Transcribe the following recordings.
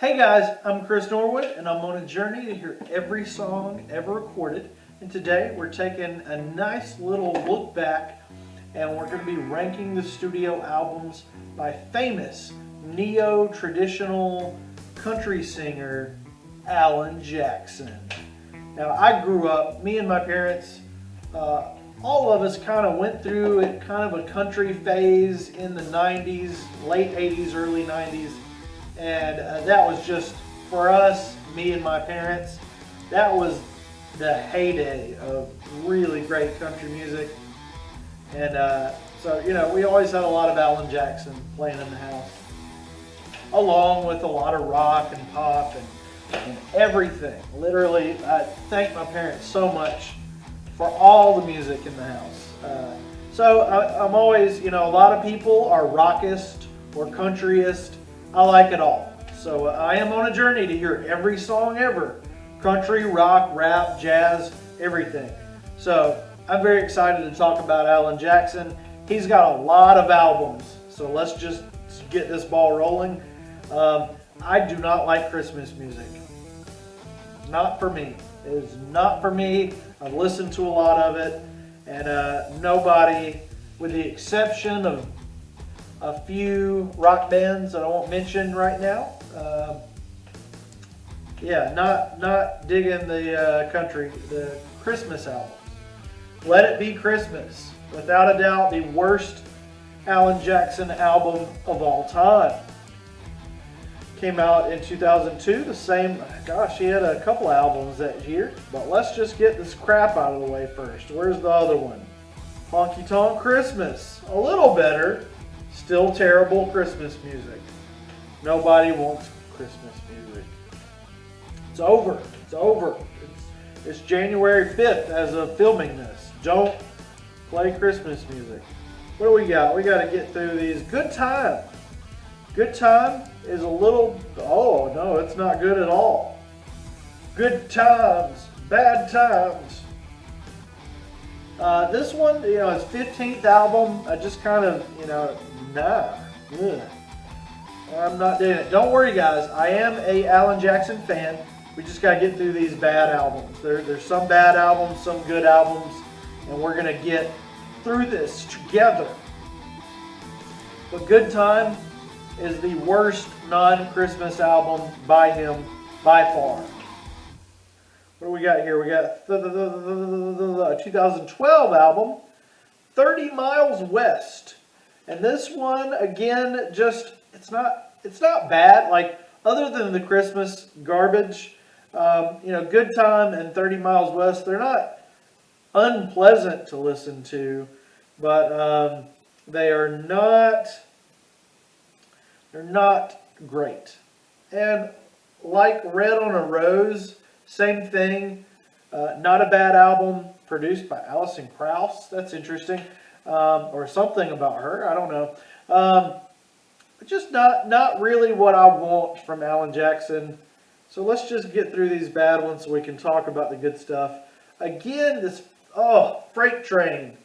Hey guys, I'm Chris Norwood and I'm on a journey to hear every song ever recorded. And today we're taking a nice little look back and we're going to be ranking the studio albums by famous neo-traditional country singer Alan Jackson. Now I grew up, me and my parents, all of us kind of went through kind of a country phase in the 90s, late 80s, early 90s. And that was just, for us, me and my parents, that was the heyday of really great country music. And so, you know, we always had a lot of Alan Jackson playing in the house, along with a lot of rock and pop and everything. Literally, I thank my parents so much for all the music in the house. I'm always, you know, a lot of people are rockist or countryist. I like it all. So I am on a journey to hear every song ever. Country, rock, rap, jazz, everything. So I'm very excited to talk about Alan Jackson. He's got a lot of albums. So let's just get this ball rolling. I do not like Christmas music. Not for me. It is not for me. I've listened to a lot of it. And nobody, with the exception of a few rock bands that I won't mention right now. Not digging the Christmas albums. Let It Be Christmas, without a doubt the worst Alan Jackson album of all time. Came out in 2002, the same, gosh, he had a couple albums that year, but let's just get this crap out of the way first. Where's the other one? Honky Tonk Christmas, a little better. Still terrible Christmas music. Nobody wants Christmas music. It's over. It's over. It's January 5th as of filming this. Don't play Christmas music. What do we got? We got to get through these. Good Time. Good Time is a little... Oh, no, it's not good at all. Good Times. Bad Times. This one, you know, his 15th album, I just kind of, you know, nah. Ugh. I'm not doing it. Don't worry, guys. I am a Alan Jackson fan. We just got to get through these bad albums. There's some bad albums, some good albums, and we're going to get through this together. But Good Time is the worst non-Christmas album by him by far. What do we got here? We got a 2012 album, 30 Miles West. And this one, again, just, it's not bad. Like, other than the Christmas garbage, you know, Good Time and 30 Miles West, they're not unpleasant to listen to, but they're not great. And like Red on a Rose, same thing. Not a bad album, produced by Alison Krauss. That's interesting. Or something about her. I don't know. But just not really what I want from Alan Jackson. So let's just get through these bad ones so we can talk about the good stuff. Again, this Freight Train.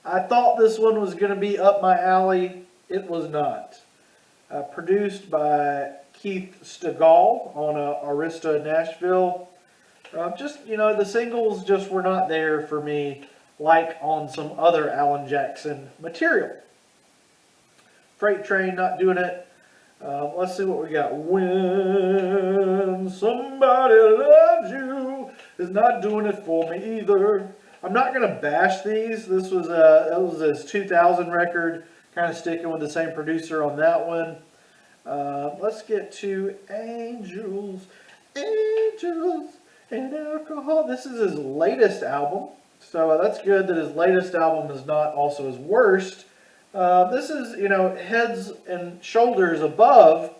I thought this one was going to be up my alley. It was not. Produced by Keith Stegall on Arista Nashville. Just, you know, the singles just were not there for me like on some other Alan Jackson material. Freight Train, not doing it. Let's see what we got. When Somebody Loves You is not doing it for me either. I'm not going to bash these. This was that was his 2000 record. Kind of sticking with the same producer on that one. Let's get to Angels. Angels and Alcohol. This is his latest album. So that's good that his latest album is not also his worst. This is, you know, heads and shoulders above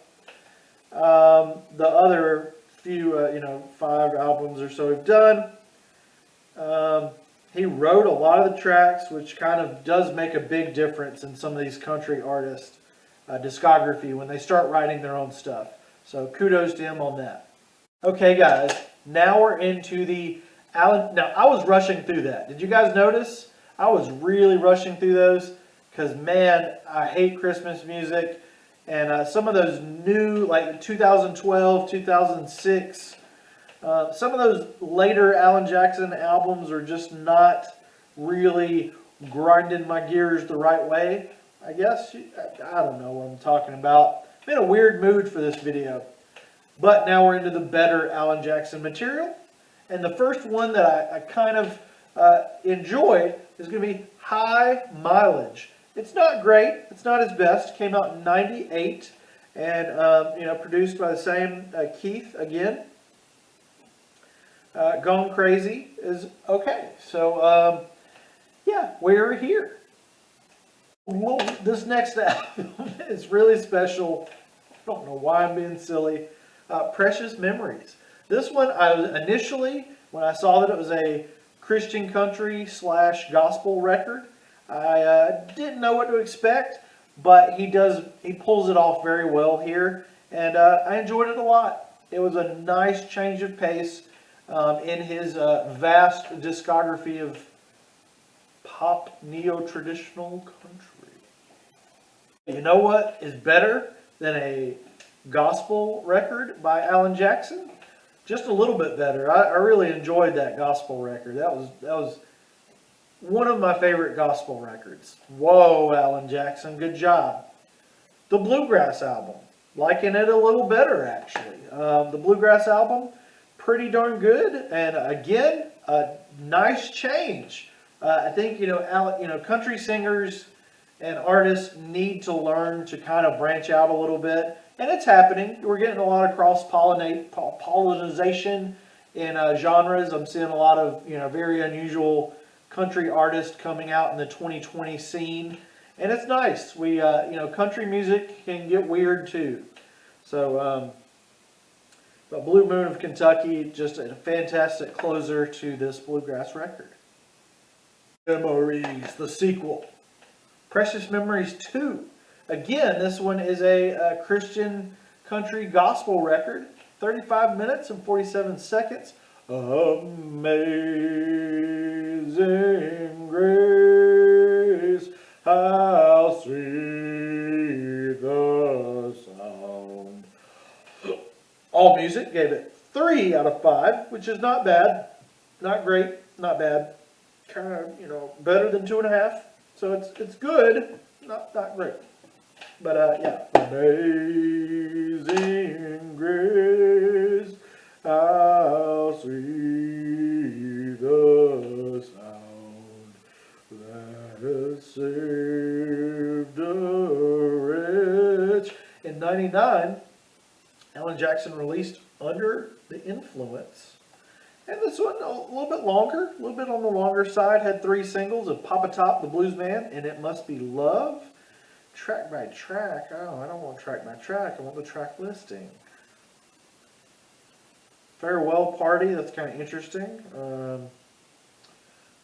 the other few, you know, 5 albums or so we've done. He wrote a lot of the tracks, which kind of does make a big difference in some of these country artists' discography when they start writing their own stuff. So kudos to him on that. Okay, guys, now we're into the Alan. Now, I was rushing through that. Did you guys notice? I was really rushing through those because, man, I hate Christmas music. And some of those new, like 2012, 2006, some of those later Alan Jackson albums are just not really grinding my gears the right way. I guess, I don't know what I'm talking about. I'm in a weird mood for this video. But now we're into the better Alan Jackson material. And the first one that I kind of enjoyed is going to be High Mileage. It's not great. It's not his best. Came out in '98 and produced by the same Keith again. Gone Crazy is okay. So yeah, we're here. Well, this next album is really special. I don't know why I'm being silly. Precious Memories. This one, I was initially, when I saw that it was a Christian country / gospel record, I didn't know what to expect, but he pulls it off very well here, and I enjoyed it a lot. It was a nice change of pace in his vast discography of pop neo-traditional country. You know what is better than a gospel record by Alan Jackson? Just a little bit better. I really enjoyed that gospel record. That was one of my favorite gospel records. Whoa, Alan Jackson, good job. The Bluegrass album, liking it a little better actually. The Bluegrass album, pretty darn good, and again, a nice change. I think country singers and artists need to learn to kind of branch out a little bit. And it's happening. We're getting a lot of cross-pollination in genres. I'm seeing a lot of very unusual country artists coming out in the 2020 scene. And it's nice. We country music can get weird too. So, but Blue Moon of Kentucky, just a fantastic closer to this bluegrass record. Memories, the sequel. Precious Memories 2. Again, this one is a Christian country gospel record. 35 minutes and 47 seconds. Amazing grace, how sweet the sound. All Music gave it 3 out of 5, which is not bad. Not great, not bad. Kind of, better than 2.5. So it's good, not great. But yeah. Amazing grace, how sweet the sound that has saved a wretch. In '99, Alan Jackson released Under the Influence. And this one, a little bit longer, a little bit on the longer side, had 3 singles of Papa Top, the Blues Man, and It Must Be Love. Track by track, oh, I don't want track by track, I want the track listing. Farewell Party, that's kind of interesting.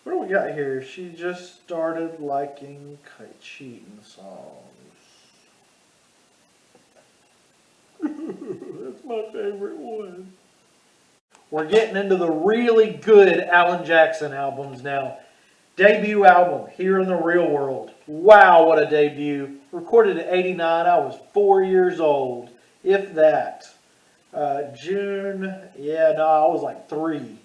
What do we got here? She just started liking cheating songs. That's my favorite one. We're getting into the really good Alan Jackson albums now. Debut album, Here in the Real World. Wow, what a debut. Recorded in '89. I was 4 years old, if that. June, I was like 3.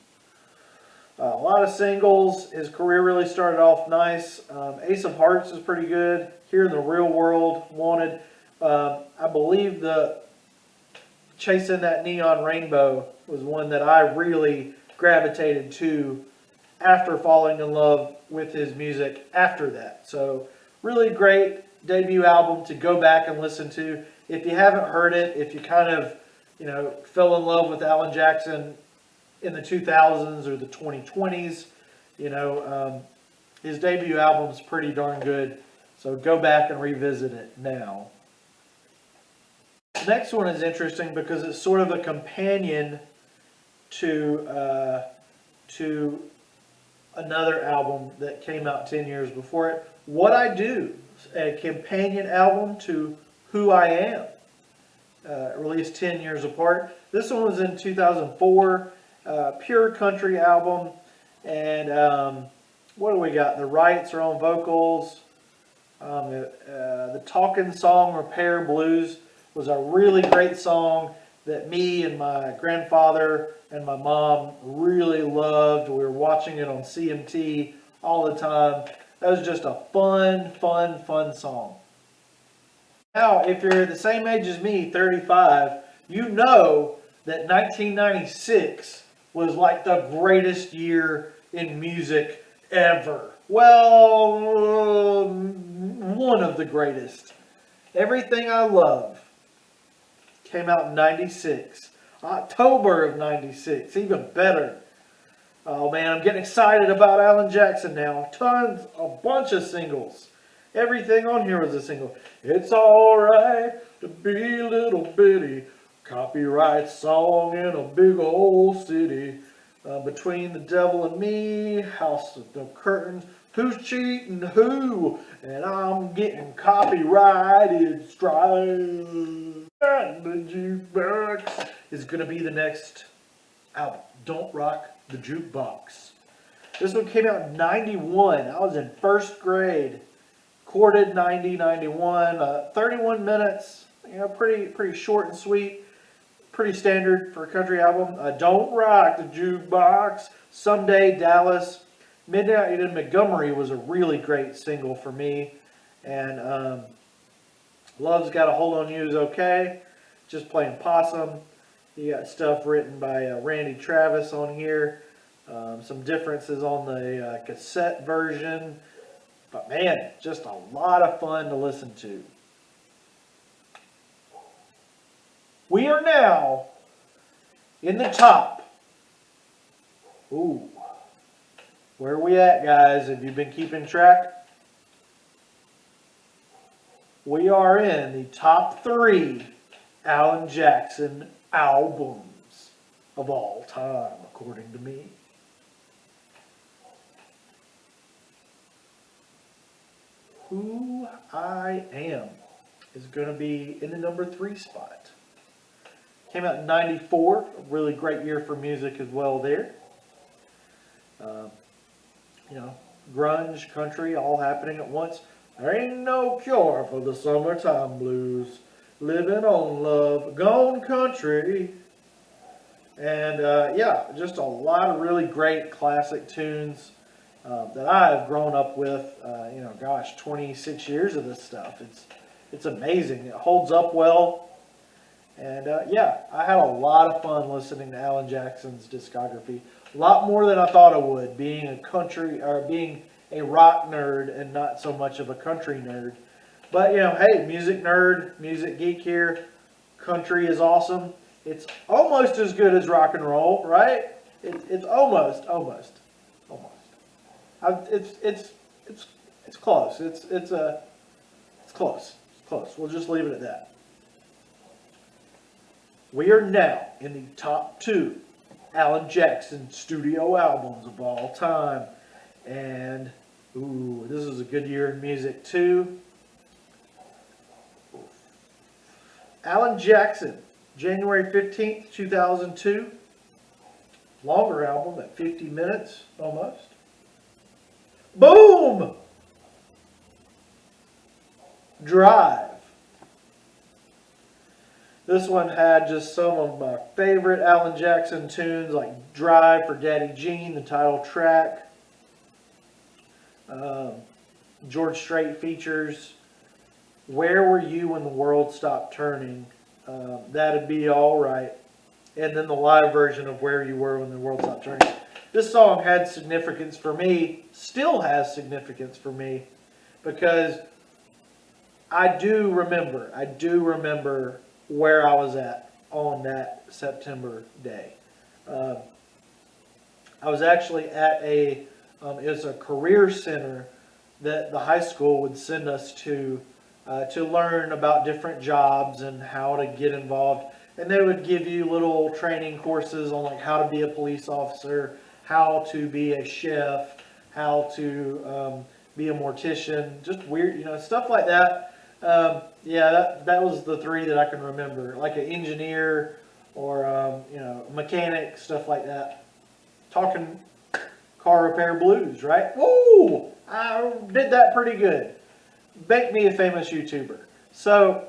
A lot of singles. His career really started off nice. Ace of Hearts is pretty good. Here in the Real World, Wanted. I believe the Chasing That Neon Rainbow was one that I really gravitated to after falling in love with his music after that. So really great debut album to go back and listen to. If you haven't heard it, if you kind of, fell in love with Alan Jackson in the 2000s or the 2020s, his debut album's pretty darn good. So go back and revisit it now. The next one is interesting because it's sort of a companion to another album that came out 10 years before it. What I Do, a companion album to Who I Am, released 10 years apart. This one was in 2004, pure country album, and what do we got? The Wrights are on vocals. The Talking Song Repair Blues was a really great song that me and my grandfather and my mom really loved. We were watching it on CMT all the time. That was just a fun song. Now, if you're the same age as me, 35, you know that 1996 was like the greatest year in music ever. Well, one of the greatest. Everything I Love came out in 96. October of 96, even better. Oh man, I'm getting excited about Alan Jackson now. A bunch of singles. Everything on here was a single. It's alright to be a little bitty. Copyright song in a big old city. Between the Devil and Me, House of the Curtains, Who's Cheating Who? And I'm getting copyrighted stripes. The Jukebox is going to be the next album. Don't Rock the Jukebox. This one came out in 91. I was in first grade. Recorded 91, 31 minutes. You know, pretty short and sweet. Pretty standard for a country album. Don't Rock the Jukebox. Someday Dallas. Midnight in Montgomery was a really great single for me. And Love's Got a Hold on You is okay. Just Playing Possum. You got stuff written by Randy Travis on here. Some differences on the cassette version. But man, just a lot of fun to listen to. We are now in the top. Ooh. Where are we at, guys? Have you been keeping track? We are in the top 3 Alan Jackson albums of all time, according to me. Who I Am is going to be in the number 3 spot. Came out in 94, a really great year for music as well there. You know, grunge, country, all happening at once. There ain't no cure for the summertime blues. Living on love, gone country. And yeah, just a lot of really great classic tunes that I have grown up with. You know, gosh, 26 years of this stuff. It's amazing. It holds up well. And yeah, I had a lot of fun listening to Alan Jackson's discography. A lot more than I thought I would, being a rock nerd and not so much of a country nerd. But you know, hey, music nerd, music geek here. Country is awesome. It's almost as good as rock and roll, right? It's almost. It's close. It's close. It's close. We'll just leave it at that. We are now in the top 2 Alan Jackson studio albums of all time. And, ooh, this is a good year in music too. Alan Jackson, January 15th, 2002. Longer album at 50 minutes, almost. Boom! Drive. This one had just some of my favorite Alan Jackson tunes, like Drive for Daddy Jean, the title track. George Strait features Where Were You When the World Stopped Turning? That'd Be Alright. And then the live version of Where You Were When the World Stopped Turning. This song had significance for me, still has significance for me, because I do remember where I was at on that September day. I was actually at it was a career center that the high school would send us to learn about different jobs and how to get involved. And they would give you little training courses on like how to be a police officer, how to be a chef, how to be a mortician, just weird, you know, stuff like that. Yeah, that was the 3 that I can remember, like an engineer or you know, mechanic, stuff like that. Talking car repair blues, right? Woo! I did that pretty good. make me a famous YouTuber. So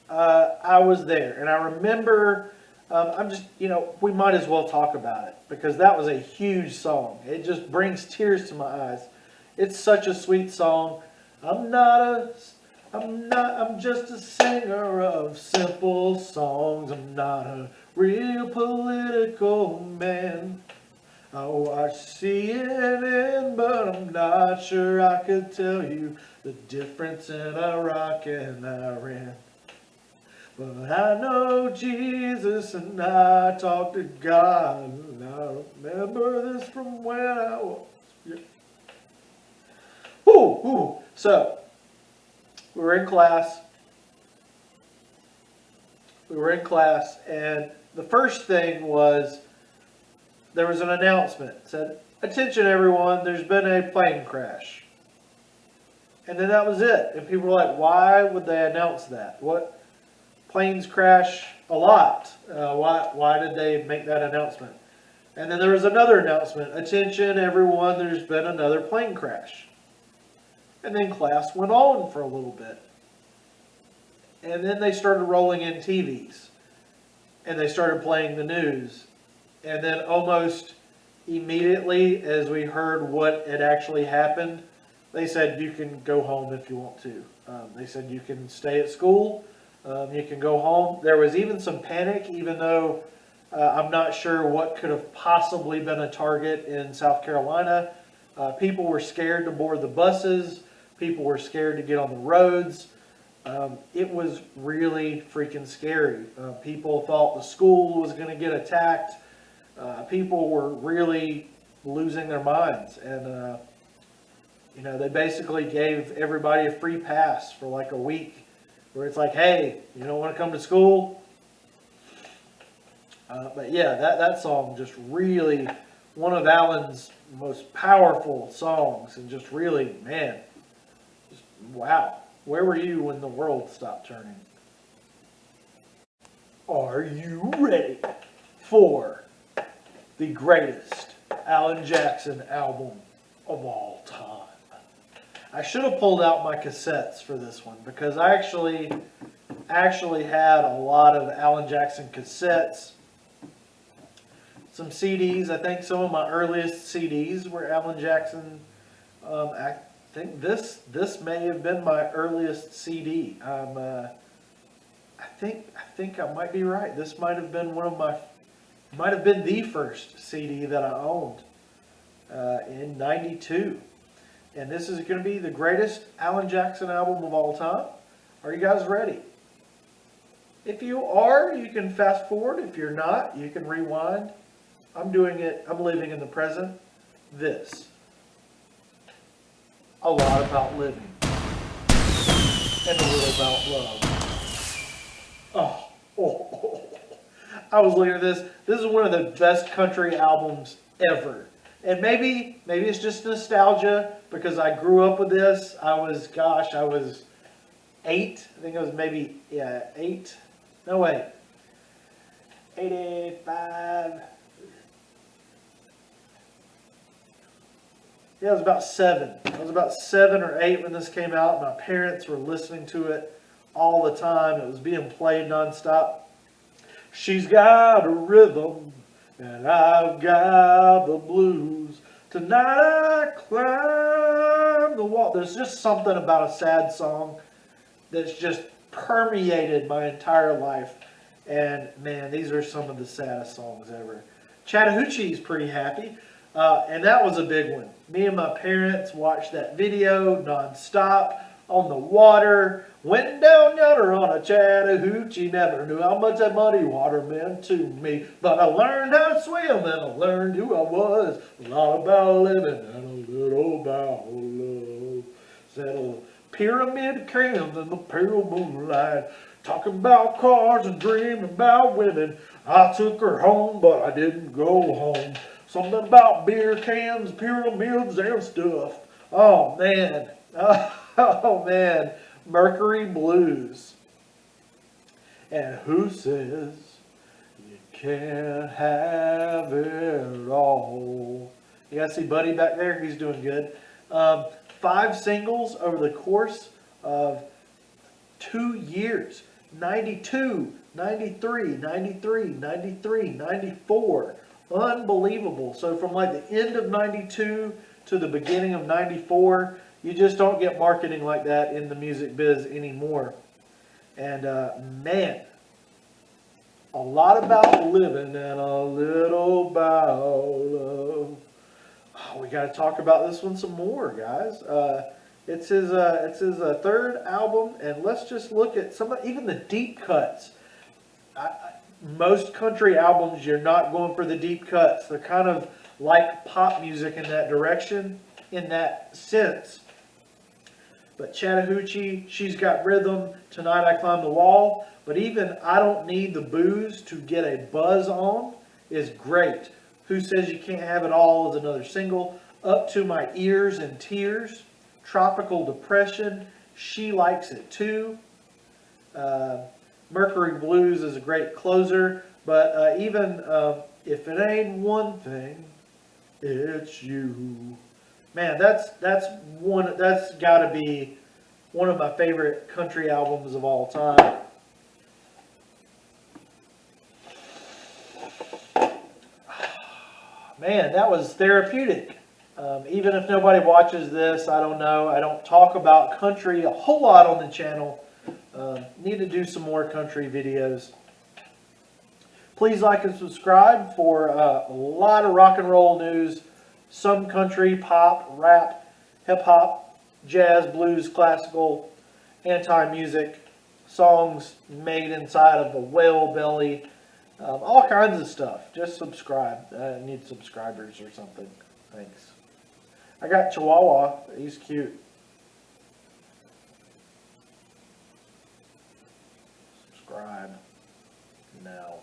I was there, and I remember. I'm just, we might as well talk about it because that was a huge song. It just brings tears to my eyes. It's such a sweet song. I'm just a singer of simple songs. I'm not a real political man. I watch CNN, but I'm not sure I could tell you the difference in Iraq and Iran. But I know Jesus and I talk to God, and I remember this from when I was. Yeah. Ooh. So, we were in class. And the first thing was there was an announcement. It said, "Attention everyone, there's been a plane crash." And then that was it. And people were like, why would they announce that? What? Planes crash a lot. Why did they make that announcement? And then there was another announcement. "Attention everyone, there's been another plane crash." And then class went on for a little bit. And then they started rolling in TVs. And they started playing the news. And then almost immediately, as we heard what had actually happened, they said, you can go home if you want to. They said, you can stay at school. You can go home. There was even some panic, even though I'm not sure what could have possibly been a target in South Carolina. People were scared to board the buses. People were scared to get on the roads. It was really freaking scary. People thought the school was going to get attacked. People were really losing their minds. And, they basically gave everybody a free pass for like a week. Where it's like, hey, you don't want to come to school? But yeah, that song just really, one of Alan's most powerful songs. And just really, man, just wow. Where were you when the world stopped turning? Are you ready for the greatest Alan Jackson album of all time? I should have pulled out my cassettes for this one because I actually had a lot of Alan Jackson cassettes, some CDs. I think some of my earliest CDs were Alan Jackson. I think this may have been my earliest CD. I think I might be right. This might have been the first CD that I owned in '92. And this is going to be the greatest Alan Jackson album of all time. Are you guys ready? If you are, you can fast forward. If you're not, you can rewind. I'm doing it. I'm living in the present. This. A lot about living. And a little about love. Oh. I was looking at this. This is one of the best country albums ever. And maybe it's just nostalgia because I grew up with this. I was 8. I think I was maybe, 8. No, wait. 85. Yeah, I was about 7. I was about 7 or 8 when this came out. My parents were listening to it all the time. It was being played nonstop. She's got a rhythm, and I've got the blues. Tonight I climb the wall. There's just something about a sad song that's just permeated my entire life. And man, these are some of the saddest songs ever. Chattahoochee's pretty happy. And that was a big one. Me and my parents watched that video nonstop on the water. Went down yonder on a Chattahoochee. Never knew how much that muddy water meant to me. But I learned how to swim and I learned who I was. A lot about living and a little about love. Said a pyramid cans in the pale moonlight. Talking about cars and dreaming about women. I took her home, but I didn't go home. Something about beer cans, pyramids, and stuff. Oh, man. Oh, man. Mercury Blues. And who says you can't have it all? You guys see Buddy back there? He's doing good. 5 singles over the course of 2 years. 92, 93, 93, 93, 94. Unbelievable. So from like the end of 92 to the beginning of 94, you just don't get marketing like that in the music biz anymore. And man, a lot about living and a little about love. Oh, we got to talk about this one some more, guys. It's his third album, and let's just look at even the deep cuts. Most country albums, you're not going for the deep cuts. They're kind of like pop music in that direction, in that sense. But Chattahoochee, She's Got Rhythm, Tonight I Climb the Wall, but even I Don't Need the Booze to Get a Buzz On is great. Who Says You Can't Have It All is another single. Up to My Ears in Tears, Tropical Depression, She Likes It Too. Mercury Blues is a great closer, but even If It Ain't One Thing, It's You. Man, that's got to be one of my favorite country albums of all time. Man, that was therapeutic. Even if nobody watches this, I don't know. I don't talk about country a whole lot on the channel. Need to do some more country videos. Please like and subscribe for a lot of rock and roll news. Some country, pop, rap, hip-hop, jazz, blues, classical, anti-music, songs made inside of a whale belly, all kinds of stuff. Just subscribe. I need subscribers or something. Thanks. I got Chihuahua. He's cute. Subscribe now.